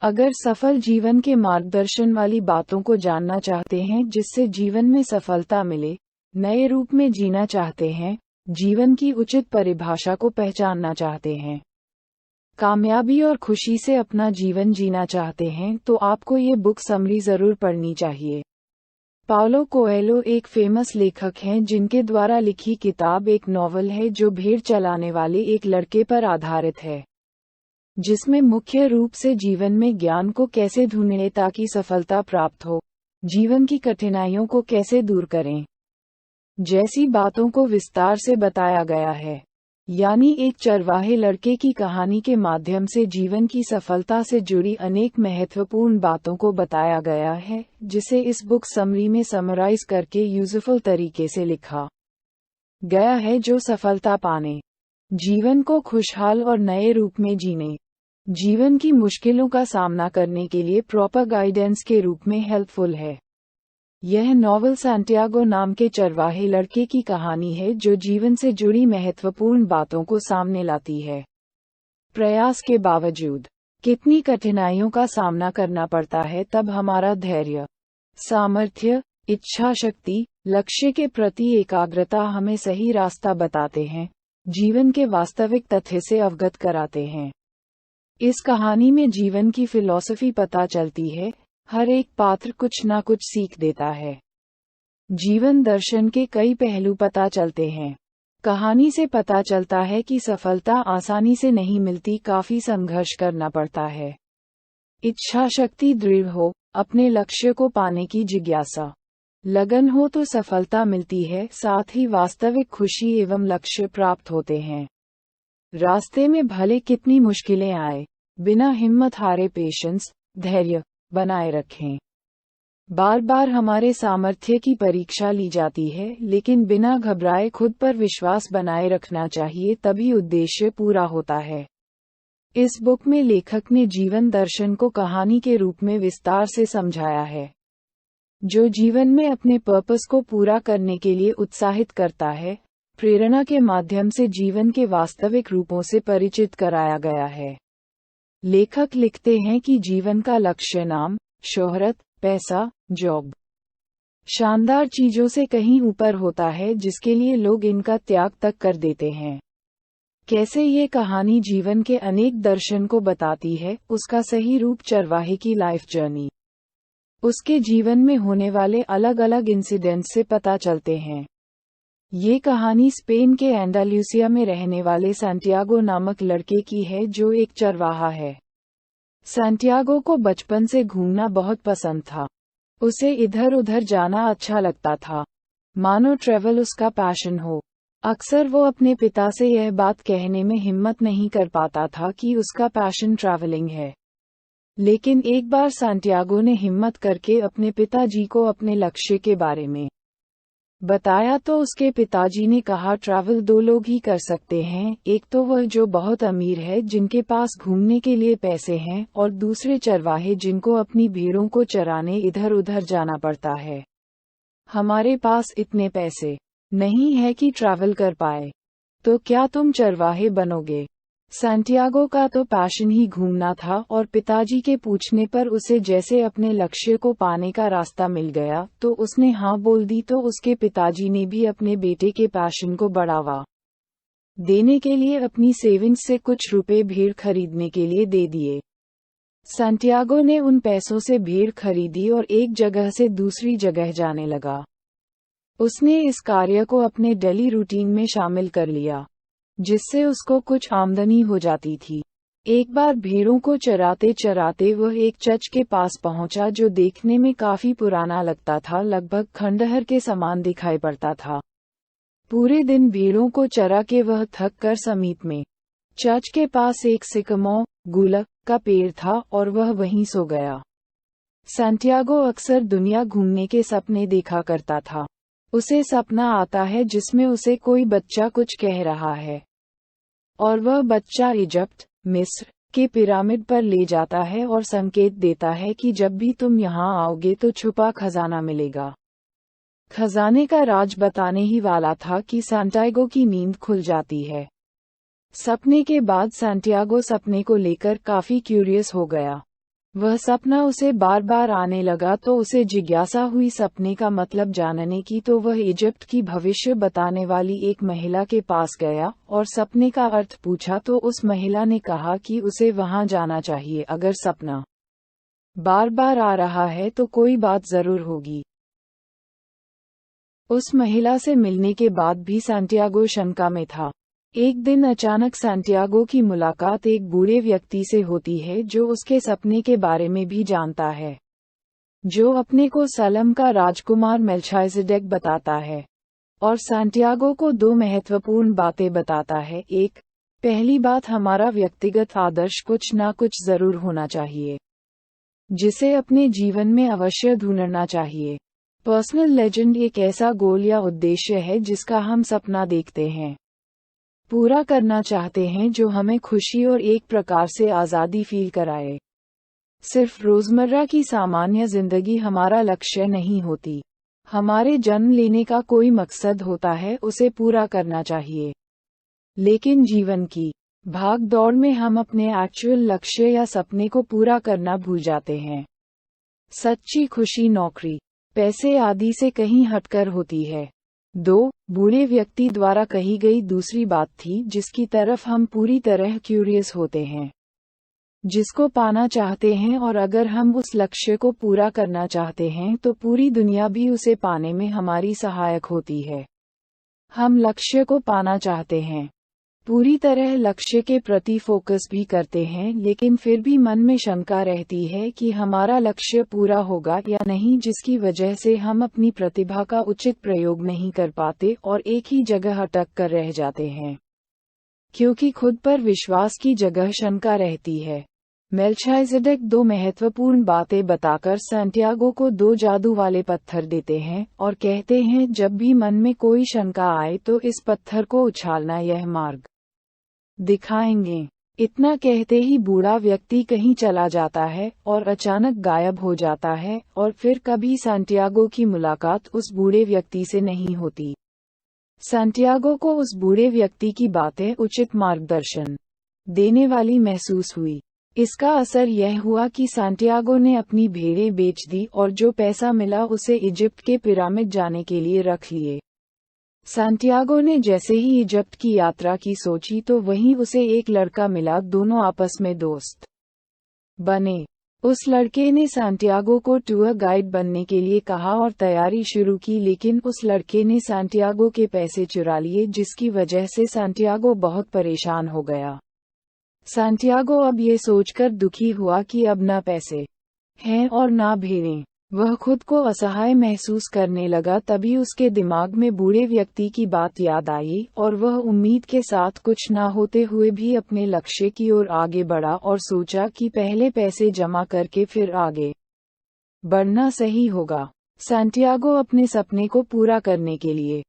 अगर सफल जीवन के मार्गदर्शन वाली बातों को जानना चाहते हैं जिससे जीवन में सफलता मिले, नए रूप में जीना चाहते हैं, जीवन की उचित परिभाषा को पहचानना चाहते हैं, कामयाबी और खुशी से अपना जीवन जीना चाहते हैं, तो आपको ये बुक समरी जरूर पढ़नी चाहिए। पाउलो कोएल्हो एक फेमस लेखक हैं जिनके द्वारा लिखी किताब एक नॉवल है जो भेड़ चलाने वाले एक लड़के पर आधारित है, जिसमें मुख्य रूप से जीवन में ज्ञान को कैसे ढूंढें ताकि सफलता प्राप्त हो, जीवन की कठिनाइयों को कैसे दूर करें, जैसी बातों को विस्तार से बताया गया है। यानी एक चरवाहे लड़के की कहानी के माध्यम से जीवन की सफलता से जुड़ी अनेक महत्वपूर्ण बातों को बताया गया है, जिसे इस बुक समरी में समराइज करके यूजफुल तरीके से लिखा गया है, जो सफलता पाने, जीवन को खुशहाल और नए रूप में जीने, जीवन की मुश्किलों का सामना करने के लिए प्रॉपर गाइडेंस के रूप में हेल्पफुल है। यह नॉवल सैंटियागो नाम के चरवाहे लड़के की कहानी है जो जीवन से जुड़ी महत्वपूर्ण बातों को सामने लाती है। प्रयास के बावजूद कितनी कठिनाइयों का सामना करना पड़ता है, तब हमारा धैर्य, सामर्थ्य, इच्छा शक्ति, लक्ष्य के प्रति एकाग्रता हमें सही रास्ता बताते हैं, जीवन के वास्तविक तथ्य से अवगत कराते हैं। इस कहानी में जीवन की फिलॉसफी पता चलती है, हर एक पात्र कुछ ना कुछ सीख देता है, जीवन दर्शन के कई पहलू पता चलते हैं। कहानी से पता चलता है कि सफलता आसानी से नहीं मिलती, काफी संघर्ष करना पड़ता है। इच्छा शक्ति दृढ़ हो, अपने लक्ष्य को पाने की जिज्ञासा, लगन हो तो सफलता मिलती है, साथ ही वास्तविक खुशी एवं लक्ष्य प्राप्त होते हैं। रास्ते में भले कितनी मुश्किलें आए, बिना हिम्मत हारे पेशेंस, धैर्य बनाए रखें। बार बार हमारे सामर्थ्य की परीक्षा ली जाती है, लेकिन बिना घबराए खुद पर विश्वास बनाए रखना चाहिए, तभी उद्देश्य पूरा होता है। इस बुक में लेखक ने जीवन दर्शन को कहानी के रूप में विस्तार से समझाया है, जो जीवन में अपने पर्पस को पूरा करने के लिए उत्साहित करता है। प्रेरणा के माध्यम से जीवन के वास्तविक रूपों से परिचित कराया गया है। लेखक लिखते हैं कि जीवन का लक्ष्य नाम, शोहरत, पैसा, जॉब, शानदार चीजों से कहीं ऊपर होता है, जिसके लिए लोग इनका त्याग तक कर देते हैं। कैसे ये कहानी जीवन के अनेक दर्शन को बताती है, उसका सही रूप चरवाहे की लाइफ जर्नी, उसके जीवन में होने वाले अलग अलग इंसिडेंट्स से पता चलते हैं। ये कहानी स्पेन के एंडालूसिया में रहने वाले सैंटियागो नामक लड़के की है, जो एक चरवाहा है। सैंटियागो को बचपन से घूमना बहुत पसंद था। उसे इधर उधर जाना अच्छा लगता था, मानो ट्रैवल उसका पैशन हो। अक्सर वो अपने पिता से यह बात कहने में हिम्मत नहीं कर पाता था कि उसका पैशन ट्रैवलिंग है। लेकिन एक बार सैंटियागो ने हिम्मत करके अपने पिताजी को अपने लक्ष्य के बारे में बताया, तो उसके पिताजी ने कहा, ट्रैवल दो लोग ही कर सकते हैं, एक तो वह जो बहुत अमीर है, जिनके पास घूमने के लिए पैसे हैं, और दूसरे चरवाहे जिनको अपनी भेड़ों को चराने इधर उधर जाना पड़ता है। हमारे पास इतने पैसे नहीं है कि ट्रैवल कर पाए, तो क्या तुम चरवाहे बनोगे? सैंटियागो का तो पैशन ही घूमना था, और पिताजी के पूछने पर उसे जैसे अपने लक्ष्य को पाने का रास्ता मिल गया, तो उसने हाँ बोल दी। तो उसके पिताजी ने भी अपने बेटे के पैशन को बढ़ावा देने के लिए अपनी सेविंग्स से कुछ रुपए भेड़ खरीदने के लिए दे दिए। सैंटियागो ने उन पैसों से भेड़ खरीदी और एक जगह से दूसरी जगह जाने लगा। उसने इस कार्य को अपने डेली रूटीन में शामिल कर लिया, जिससे उसको कुछ आमदनी हो जाती थी। एक बार भेड़ों को चराते चराते वह एक चर्च के पास पहुंचा, जो देखने में काफी पुराना लगता था, लगभग खंडहर के समान दिखाई पड़ता था। पूरे दिन भेड़ों को चरा के वह थक कर समीप में चर्च के पास एक सिकमो गुलक का पेड़ था, और वह वहीं सो गया। सैंटियागो अक्सर दुनिया घूमने के सपने देखा करता था। उसे सपना आता है जिसमें उसे कोई बच्चा कुछ कह रहा है, और वह बच्चा इजिप्ट, मिस्र के पिरामिड पर ले जाता है और संकेत देता है कि जब भी तुम यहाँ आओगे तो छुपा खजाना मिलेगा। खजाने का राज बताने ही वाला था कि सैंटियागो की नींद खुल जाती है। सपने के बाद सैंटियागो सपने को लेकर काफी क्यूरियस हो गया। वह सपना उसे बार बार आने लगा तो उसे जिज्ञासा हुई सपने का मतलब जानने की, तो वह इजिप्ट की भविष्य बताने वाली एक महिला के पास गया और सपने का अर्थ पूछा, तो उस महिला ने कहा कि उसे वहां जाना चाहिए। अगर सपना बार बार आ रहा है तो कोई बात जरूर होगी। उस महिला से मिलने के बाद भी सांटियागो शंका में था। एक दिन अचानक सांटियागो की मुलाकात एक बूढ़े व्यक्ति से होती है जो उसके सपने के बारे में भी जानता है, जो अपने को सलम का राजकुमार मेल्चाइजेडेक बताता है और सांटियागो को दो महत्वपूर्ण बातें बताता है। एक, पहली बात, हमारा व्यक्तिगत आदर्श कुछ ना कुछ जरूर होना चाहिए जिसे अपने जीवन में अवश्य ढूंढना चाहिए। पर्सनल लेजेंड एक ऐसा गोल या उद्देश्य है जिसका हम सपना देखते हैं, पूरा करना चाहते हैं, जो हमें खुशी और एक प्रकार से आज़ादी फील कराए। सिर्फ रोजमर्रा की सामान्य जिंदगी हमारा लक्ष्य नहीं होती। हमारे जन्म लेने का कोई मकसद होता है, उसे पूरा करना चाहिए। लेकिन जीवन की भाग दौड़ में हम अपने एक्चुअल लक्ष्य या सपने को पूरा करना भूल जाते हैं। सच्ची खुशी नौकरी, पैसे आदि से कहीं हटकर होती है। 2. बूढ़े व्यक्ति द्वारा कही गई दूसरी बात थी जिसकी तरफ हम पूरी तरह क्यूरियस होते हैं, जिसको पाना चाहते हैं, और अगर हम उस लक्ष्य को पूरा करना चाहते हैं तो पूरी दुनिया भी उसे पाने में हमारी सहायक होती है। हम लक्ष्य को पाना चाहते हैं, पूरी तरह लक्ष्य के प्रति फोकस भी करते हैं, लेकिन फिर भी मन में शंका रहती है कि हमारा लक्ष्य पूरा होगा या नहीं, जिसकी वजह से हम अपनी प्रतिभा का उचित प्रयोग नहीं कर पाते और एक ही जगह अटक कर रह जाते हैं, क्योंकि खुद पर विश्वास की जगह शंका रहती है। मेल्चाइजेडेक दो महत्वपूर्ण बातें बताकर सांटियागो को दो जादू वाले पत्थर देते हैं और कहते हैं, जब भी मन में कोई शंका आए तो इस पत्थर को उछालना, यह मार्ग दिखाएंगे। इतना कहते ही बूढ़ा व्यक्ति कहीं चला जाता है और अचानक गायब हो जाता है, और फिर कभी सांटियागो की मुलाकात उस बूढ़े व्यक्ति से नहीं होती। सांटियागो को उस बूढ़े व्यक्ति की बातें उचित मार्गदर्शन देने वाली महसूस हुई। इसका असर यह हुआ कि सांटियागो ने अपनी भेड़ें बेच दी और जो पैसा मिला उसे इजिप्ट के पिरामिड जाने के लिए रख लिए। सांटियागो ने जैसे ही इजिप्ट की यात्रा की सोची तो वहीं उसे एक लड़का मिला। दोनों आपस में दोस्त बने। उस लड़के ने सांटियागो को टूर गाइड बनने के लिए कहा और तैयारी शुरू की, लेकिन उस लड़के ने सांटियागो के पैसे चुरा लिए, जिसकी वजह से सांटियागो बहुत परेशान हो गया। सांटियागो अब ये सोचकर दुखी हुआ कि अब न पैसे हैं और ना भेड़ें। वह खुद को असहाय महसूस करने लगा। तभी उसके दिमाग में बूढ़े व्यक्ति की बात याद आई और वह उम्मीद के साथ कुछ ना होते हुए भी अपने लक्ष्य की ओर आगे बढ़ा और सोचा कि पहले पैसे जमा करके फिर आगे बढ़ना सही होगा। सांटियागो अपने सपने को पूरा करने के लिए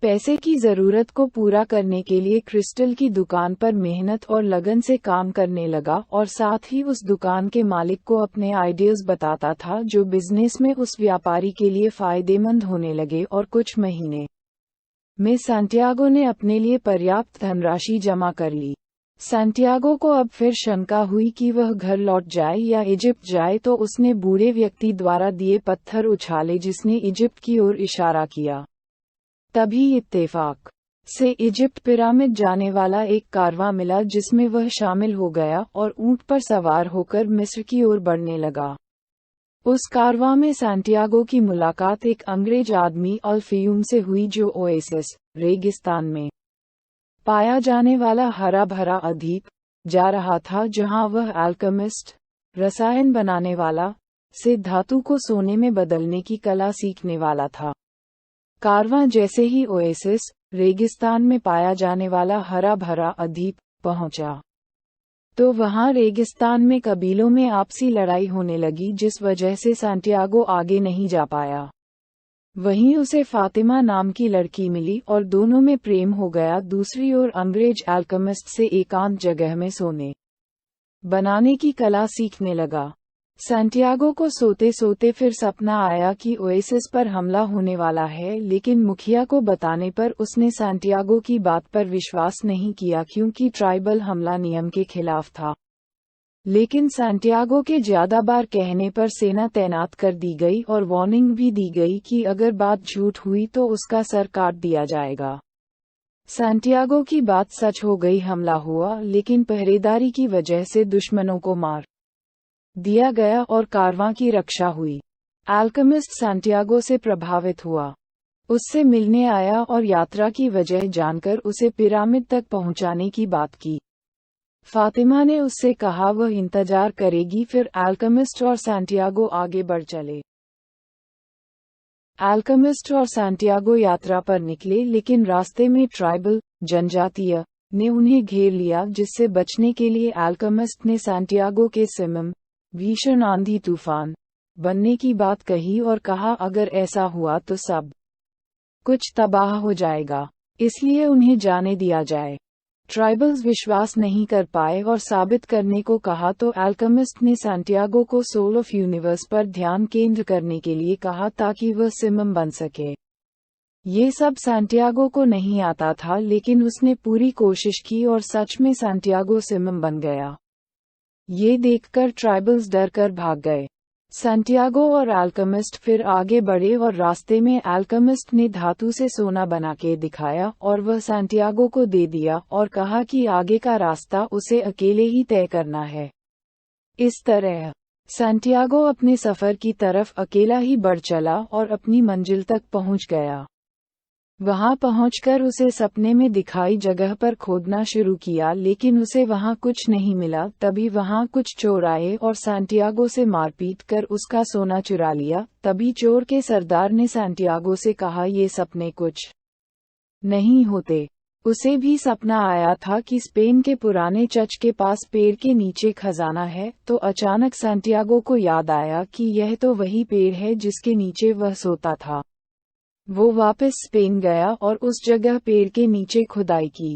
पैसे की जरूरत को पूरा करने के लिए क्रिस्टल की दुकान पर मेहनत और लगन से काम करने लगा और साथ ही उस दुकान के मालिक को अपने आइडियाज बताता था जो बिजनेस में उस व्यापारी के लिए फायदेमंद होने लगे। और कुछ महीने में सांटियागो ने अपने लिए पर्याप्त धनराशि जमा कर ली। सांटियागो को अब फिर शंका हुई कि वह घर लौट जाए या इजिप्ट जाए, तो उसने बूढ़े व्यक्ति द्वारा दिए पत्थर उछाले जिसने इजिप्ट की ओर इशारा किया। तभी इत्तेफाक से इजिप्ट पिरामिड जाने वाला एक कारवां मिला जिसमें वह शामिल हो गया और ऊंट पर सवार होकर मिस्र की ओर बढ़ने लगा। उस कारवां में सांटियागो की मुलाकात एक अंग्रेज आदमी अल्फयूम से हुई जो ओएसिस रेगिस्तान में पाया जाने वाला हरा भरा अद्वीप जा रहा था, जहां वह अल्केमिस्ट रसायन बनाने वाला से धातु को सोने में बदलने की कला सीखने वाला था। कारवां जैसे ही ओएसिस रेगिस्तान में पाया जाने वाला हरा भरा अद्वीप पहुंचा तो वहां रेगिस्तान में कबीलों में आपसी लड़ाई होने लगी, जिस वजह से सांटियागो आगे नहीं जा पाया। वहीं उसे फातिमा नाम की लड़की मिली और दोनों में प्रेम हो गया। दूसरी ओर अंग्रेज अल्केमिस्ट से एकांत जगह में सोने बनाने की कला सीखने लगा। सांटियागो को सोते सोते फिर सपना आया कि ओएसिस पर हमला होने वाला है, लेकिन मुखिया को बताने पर उसने सांटियागो की बात पर विश्वास नहीं किया क्योंकि ट्राइबल हमला नियम के खिलाफ था। लेकिन सैंटियागो के ज्यादा बार कहने पर सेना तैनात कर दी गई और वार्निंग भी दी गई कि अगर बात झूठ हुई तो उसका सर काट दिया जाएगा। सैंटियागो की बात सच हो गई, हमला हुआ, लेकिन पहरेदारी की वजह से दुश्मनों को मार दिया गया और कारवां की रक्षा हुई। अल्केमिस्ट सैंटियागो से प्रभावित हुआ, उससे मिलने आया और यात्रा की वजह जानकर उसे पिरामिड तक पहुंचाने की बात की। फातिमा ने उससे कहा वह इंतजार करेगी, फिर अल्केमिस्ट और सैंटियागो आगे बढ़ चले। अल्केमिस्ट और सैंटियागो यात्रा पर निकले, लेकिन रास्ते में ट्राइबल जनजातीय ने उन्हें घेर लिया, जिससे बचने के लिए अल्केमिस्ट ने सैंटियागो के सिमम भीषण आंधी तूफान बनने की बात कही और कहा अगर ऐसा हुआ तो सब कुछ तबाह हो जाएगा, इसलिए उन्हें जाने दिया जाए। ट्राइबल्स विश्वास नहीं कर पाए और साबित करने को कहा तो अल्केमिस्ट ने सैंटियागो को सोल ऑफ यूनिवर्स पर ध्यान केंद्र करने के लिए कहा ताकि वह सिमम बन सके। ये सब सैंटियागो को नहीं आता था, लेकिन उसने पूरी कोशिश की और सच में सैंटियागो सिमम बन गया। ये देखकर ट्राइबल्स डर कर भाग गए। सैंटियागो और अल्केमिस्ट फिर आगे बढ़े और रास्ते में अल्केमिस्ट ने धातु से सोना बना के दिखाया और वह सैंटियागो को दे दिया और कहा कि आगे का रास्ता उसे अकेले ही तय करना है। इस तरह सैंटियागो अपने सफर की तरफ अकेला ही बढ़ चला और अपनी मंजिल तक पहुंच गया। वहां पहुंचकर उसे सपने में दिखाई जगह पर खोदना शुरू किया, लेकिन उसे वहां कुछ नहीं मिला। तभी वहां कुछ चोर आए और सैंटियागो से मारपीट कर उसका सोना चुरा लिया। तभी चोर के सरदार ने सैंटियागो से कहा ये सपने कुछ नहीं होते। उसे भी सपना आया था कि स्पेन के पुराने चर्च के पास पेड़ के नीचे खजाना है। तो अचानक सैंटियागो को याद आया कि यह तो वही पेड़ है जिसके नीचे वह सोता था। वो वापस स्पेन गया और उस जगह पेड़ के नीचे खुदाई की,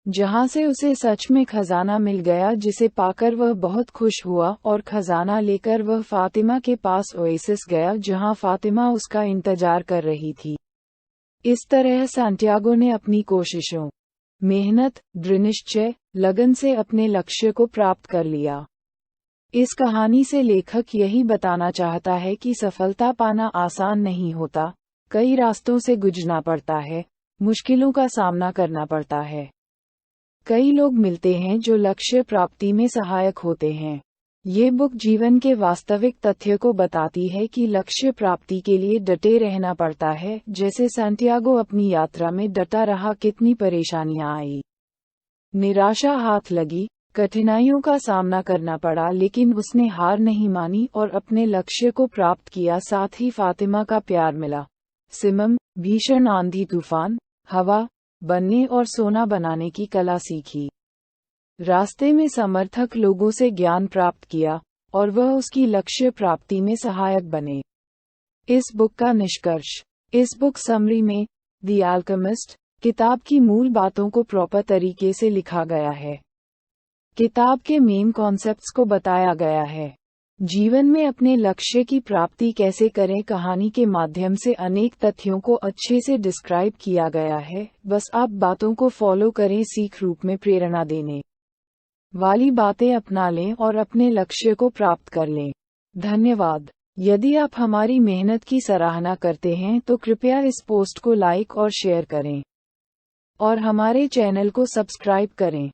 जहां से उसे सच में खजाना मिल गया, जिसे पाकर वह बहुत खुश हुआ और खजाना लेकर वह फातिमा के पास ओएसिस गया, जहां फातिमा उसका इंतजार कर रही थी। इस तरह सैंटियागो ने अपनी कोशिशों, मेहनत, दृढ़निश्चय, लगन से अपने लक्ष्य को प्राप्त कर लिया। इस कहानी से लेखक यही बताना चाहता है कि सफलता पाना आसान नहीं होता, कई रास्तों से गुजरना पड़ता है, मुश्किलों का सामना करना पड़ता है। कई लोग मिलते हैं जो लक्ष्य प्राप्ति में सहायक होते हैं। ये बुक जीवन के वास्तविक तथ्य को बताती है कि लक्ष्य प्राप्ति के लिए डटे रहना पड़ता है। जैसे सैंटियागो अपनी यात्रा में डटा रहा, कितनी परेशानियां आई, निराशा हाथ लगी, कठिनाइयों का सामना करना पड़ा, लेकिन उसने हार नहीं मानी और अपने लक्ष्य को प्राप्त किया। साथ ही फातिमा का प्यार मिला, सिमम भीषण आंधी तूफान, हवा बनने और सोना बनाने की कला सीखी। रास्ते में समर्थक लोगों से ज्ञान प्राप्त किया और वह उसकी लक्ष्य प्राप्ति में सहायक बने। इस बुक का निष्कर्ष। इस बुक समरी में द अल्केमिस्ट किताब की मूल बातों को प्रॉपर तरीके से लिखा गया है। किताब के मेन कॉन्सेप्ट्स को बताया गया है। जीवन में अपने लक्ष्य की प्राप्ति कैसे करें, कहानी के माध्यम से अनेक तथ्यों को अच्छे से डिस्क्राइब किया गया है। बस आप बातों को फॉलो करें, सीख रूप में प्रेरणा देने वाली बातें अपना लें और अपने लक्ष्य को प्राप्त कर लें। धन्यवाद। यदि आप हमारी मेहनत की सराहना करते हैं तो कृपया इस पोस्ट को लाइक और शेयर करें और हमारे चैनल को सब्सक्राइब करें।